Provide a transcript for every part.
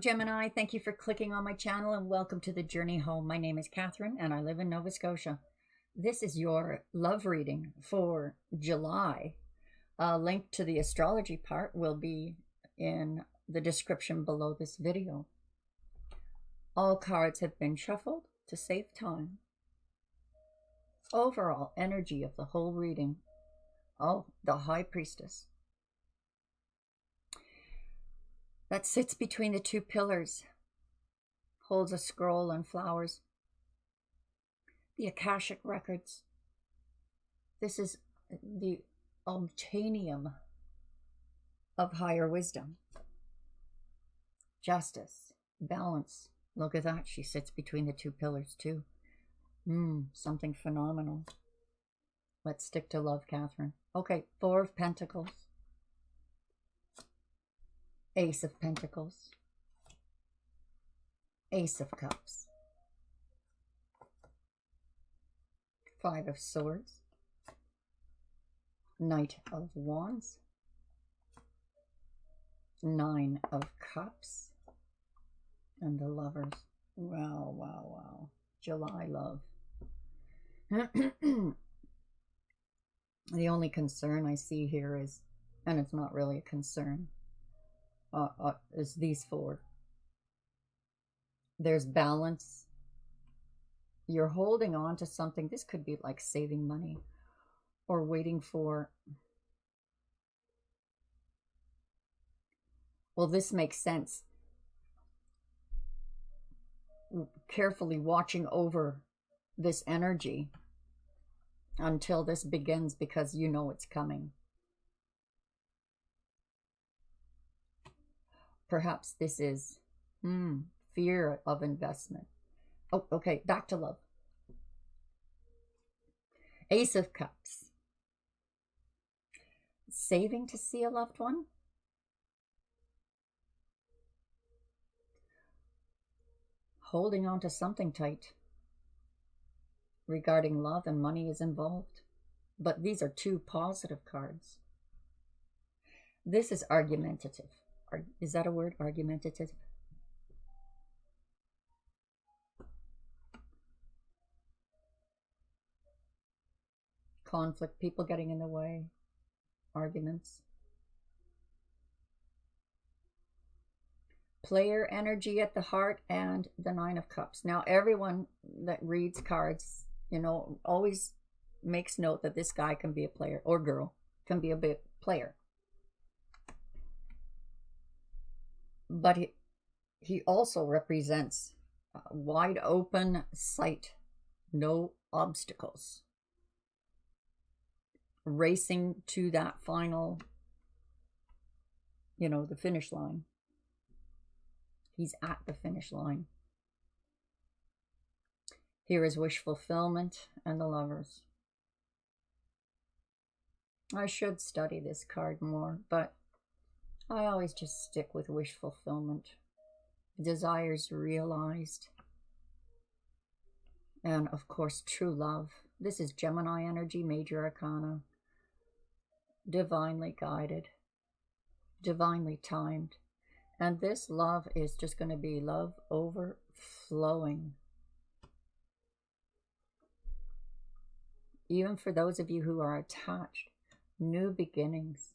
Gemini. Thank you for clicking on my channel and welcome to the journey home. My name is Catherine and I live in Nova Scotia. This is your love reading for July. A link to the astrology part will be in the description below this video. All cards have been shuffled to save time. Overall energy of the whole reading. Oh, the High Priestess. That sits between the two pillars, holds a scroll and flowers. The Akashic Records. This is the Ultanium of higher wisdom. Justice, balance. Look at that. She sits between the two pillars too. Something phenomenal. Let's stick to love, Catherine. Okay, Four of Pentacles. Ace of Pentacles, Ace of Cups, Five of Swords, Knight of Wands, Nine of Cups, and the Lovers. Wow, wow, wow. July love. The only concern I see here is, and it's not really a concern, is these four. There's balance. You're holding on to something. This could be like saving money or waiting for, well, this makes sense. Carefully watching over this energy until this begins because you know it's coming. Perhaps this is fear of investment. Oh, okay, back to love. Ace of Cups. Saving to see a loved one. Holding on to something tight. Regarding love and money is involved. But these are two positive cards. This is argumentative. Is that a word? Argumentative? Conflict, people getting in the way, arguments. Player energy at the heart and the Nine of Cups. Now, everyone that reads cards, you know, always makes note that this guy can be a player, or girl can be a big player. But he also represents wide open sight, no obstacles. Racing to that final, you know, the finish line. He's at the finish line. Here is wish fulfillment and the Lovers. I should study this card more, but I always just stick with wish fulfillment, desires realized, and of course true love. This is Gemini energy, major arcana, divinely guided, divinely timed, and this love is just going to be love overflowing. Even for those of you who are attached, new beginnings,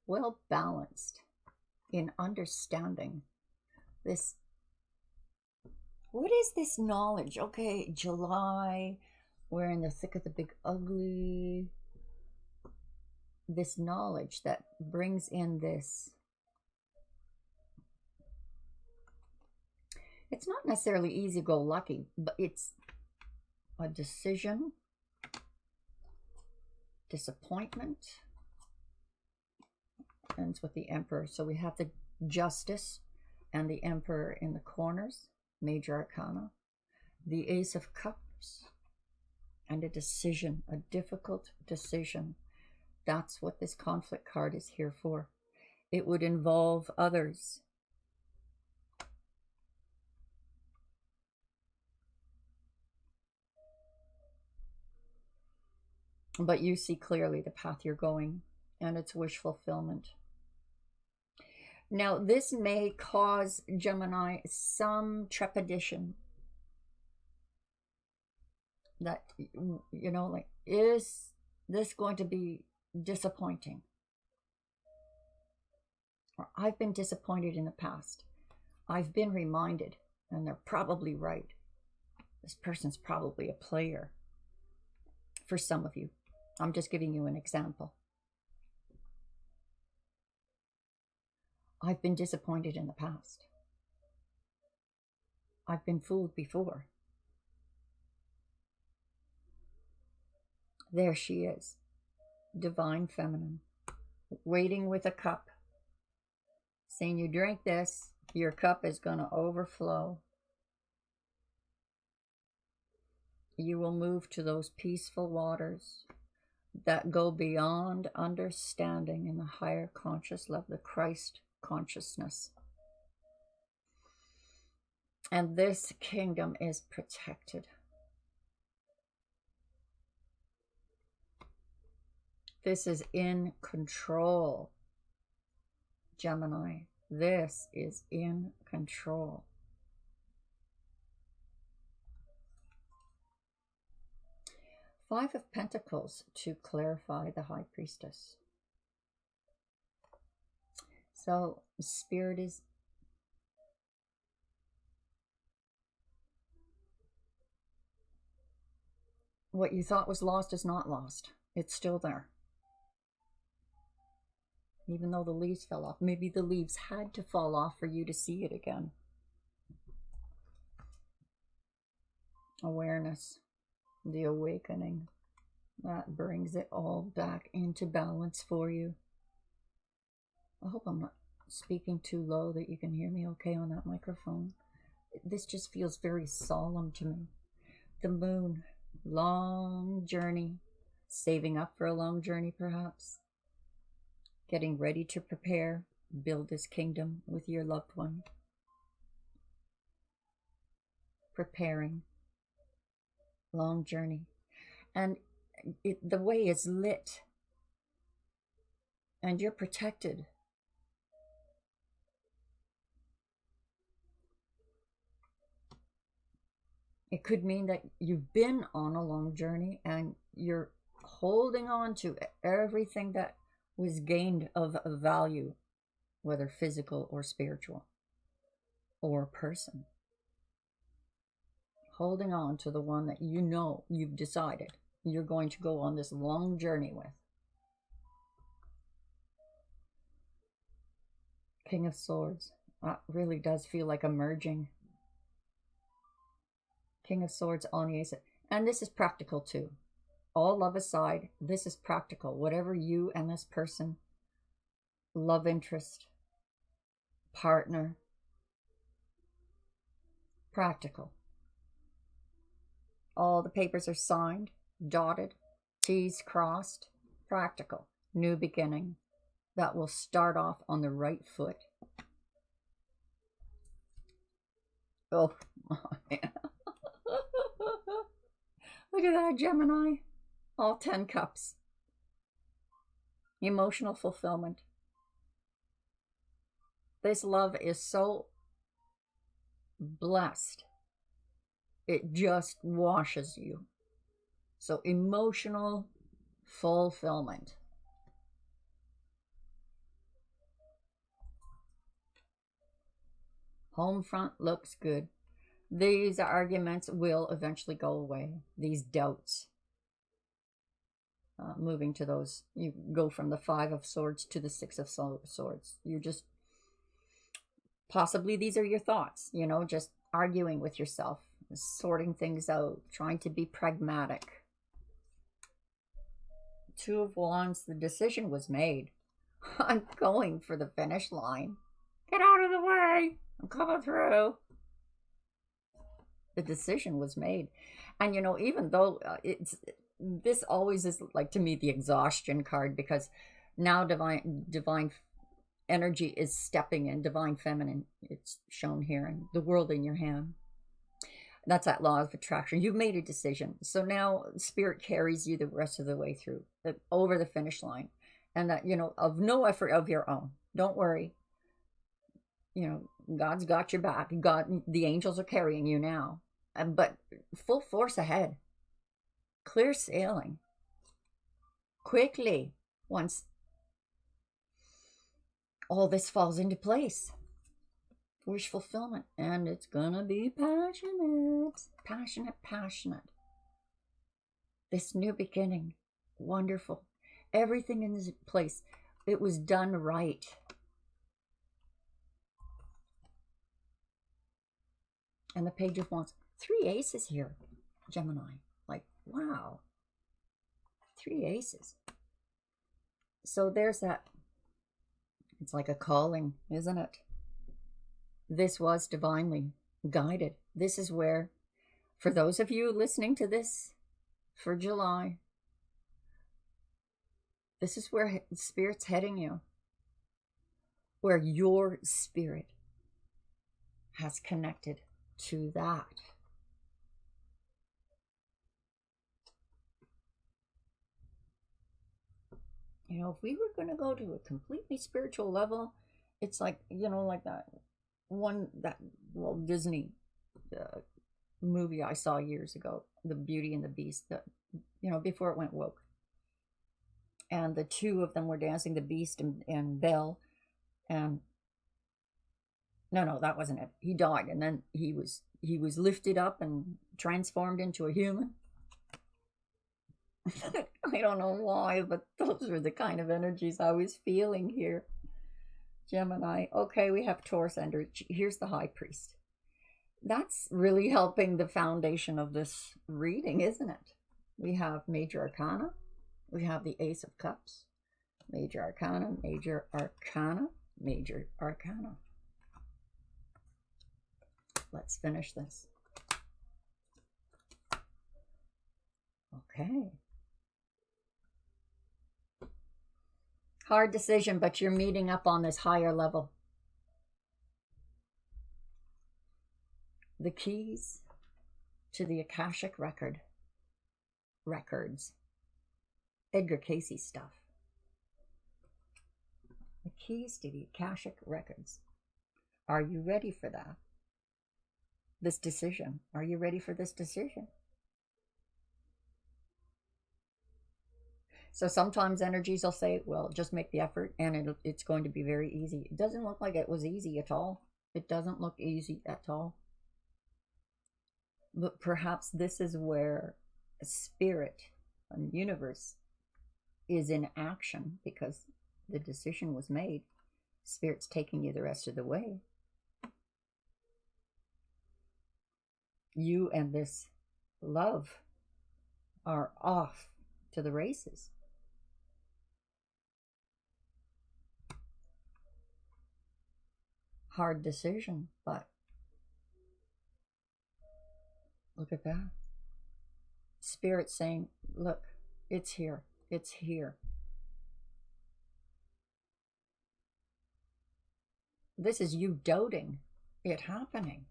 well balanced in understanding this. What is this knowledge? Okay, July, we're in the thick of the big ugly. This knowledge that brings in this. It's not necessarily easy-go-lucky, but it's a decision, disappointment. Ends with the Emperor. So we have the Justice and the Emperor in the corners, major arcana, the Ace of Cups, and a decision, a difficult decision. That's what this conflict card is here for. It would involve others. But you see clearly the path you're going, and it's wish fulfillment. Now, this may cause Gemini some trepidation that, like, is this going to be disappointing? Or I've been disappointed in the past. I've been reminded, and they're probably right. This person's probably a player for some of you. I'm just giving you an example. I've been disappointed in the past. I've been fooled before. There she is, divine feminine, waiting with a cup, saying, you drink this, your cup is going to overflow. You will move to those peaceful waters that go beyond understanding in the higher conscious level, the Christ consciousness. And this kingdom is protected. This is in control, Gemini. This is in control. Five of Pentacles to clarify the High Priestess. So, Spirit is what you thought was lost is not lost. It's still there. Even though the leaves fell off. Maybe the leaves had to fall off for you to see it again. Awareness. The awakening. That brings it all back into balance for you. I hope I'm not speaking too low that you can hear me okay on that microphone. This just feels very solemn to me. The moon. Long journey. Saving up for a long journey perhaps. Getting ready to prepare, build this kingdom with your loved one. Preparing. Long journey. And the way is lit. And you're protected. It could mean that you've been on a long journey and you're holding on to everything that was gained of value, whether physical or spiritual or person. Holding on to the one that you know you've decided you're going to go on this long journey with. King of Swords. That really does feel like a merging. King of Swords on the Ace. And this is practical too. All love aside, this is practical. Whatever you and this person, love interest, partner, practical. All the papers are signed, dotted, T's crossed, practical. New beginning that will start off on the right foot. Oh, yeah. Look at that, Gemini. All 10 cups. Emotional fulfillment. This love is so blessed. It just washes you. So emotional fulfillment. Home front looks good. These arguments will eventually go away. These doubts. Moving to those, you go from the 5 of Swords to the 6 of Swords. You're just, possibly these are your thoughts, just arguing with yourself, sorting things out, trying to be pragmatic. 2 of Wands, the decision was made. I'm going for the finish line. Get out of the way. I'm coming through. The decision was made. And, even though this always is, like, to me, the exhaustion card, because now divine energy is stepping in, divine feminine. It's shown here, and the world in your hand. That's that law of attraction. You've made a decision. So now Spirit carries you the rest of the way through, over the finish line. And that, of no effort of your own. Don't worry. You know, God's got your back. God, the angels are carrying you now. But full force ahead. Clear sailing. Quickly, once all this falls into place. Wish fulfillment. And it's gonna be passionate. Passionate, passionate. This new beginning. Wonderful. Everything in this place. It was done right. And the Page of Wands. 3 aces here, Gemini. Like, wow. 3 aces. So there's that. It's like a calling, isn't it? This was divinely guided. This is where, for those of you listening to this for July, this is where Spirit's heading you. Where your spirit has connected to that. You know, if we were going to go to a completely spiritual level, it's like, you know, like that Walt Disney movie I saw years ago, The Beauty and the Beast, that, you know, before it went woke. And the two of them were dancing, the Beast and Belle. And no, that wasn't it. He died, and then he was lifted up and transformed into a human. I don't know why, but those are the kind of energies I was feeling here. Gemini. Okay, we have Taurus energy. Here's the High Priest. That's really helping the foundation of this reading, isn't it? We have Major Arcana. We have the Ace of Cups. Major Arcana, Major Arcana, Major Arcana. Let's finish this. Okay. Hard decision, but you're meeting up on this higher level. The keys to the Akashic records. Edgar Cayce stuff. The keys to the Akashic records. Are you ready for that? This decision. Are you ready for this decision? So sometimes energies will say, well, just make the effort and it's going to be very easy. It doesn't look like it was easy at all. It doesn't look easy at all. But perhaps this is where spirit and universe is in action because the decision was made. Spirit's taking you the rest of the way. You and this love are off to the races. Hard decision, but look at that. Spirit saying, look, it's here. It's here. This is you doting it happening.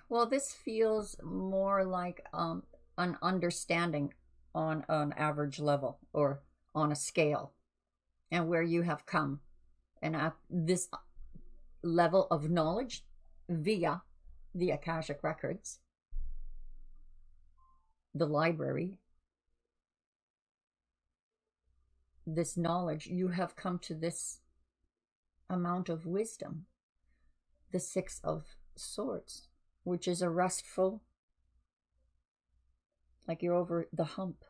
Well, this feels more like an understanding on an average level or on a scale, and where you have come and at this level of knowledge via the Akashic records, the library, this knowledge, you have come to this amount of wisdom, the Six of Swords, which is a restful, like you're over the hump.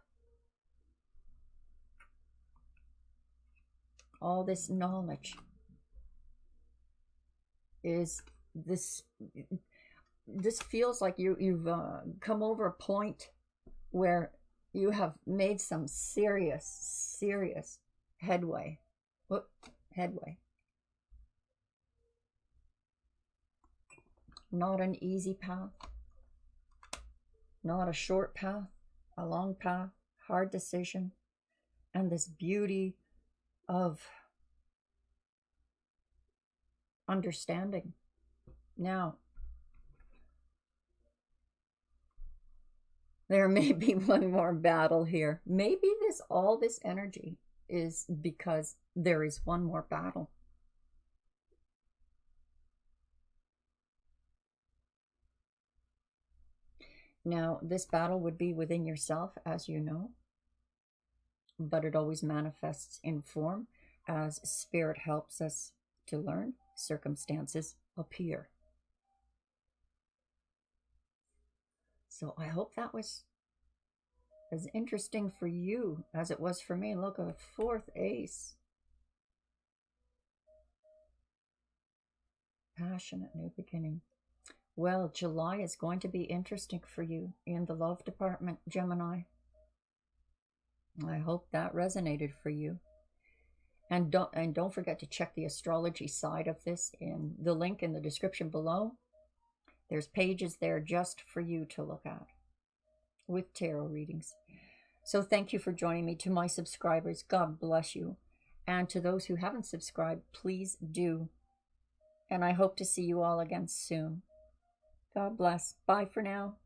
All this knowledge is this feels like you've come over a point where you have made some serious headway. Not an easy path, not a short path, a long path, hard decision, and this beauty of understanding. Now, There may be one more battle here. Maybe all this energy is because there is one more battle. Now, this battle would be within yourself, as you know, but it always manifests in form as spirit helps us to learn. Circumstances appear. So I hope that was as interesting for you as it was for me. Look, a fourth ace. Passionate new beginning. Well, July is going to be interesting for you in the love department, Gemini. I hope that resonated for you. And don't forget to check the astrology side of this in the link in the description below. There's pages there just for you to look at with tarot readings. So thank you for joining me. To my subscribers, God bless you. And to those who haven't subscribed, please do. And I hope to see you all again soon. God bless. Bye for now.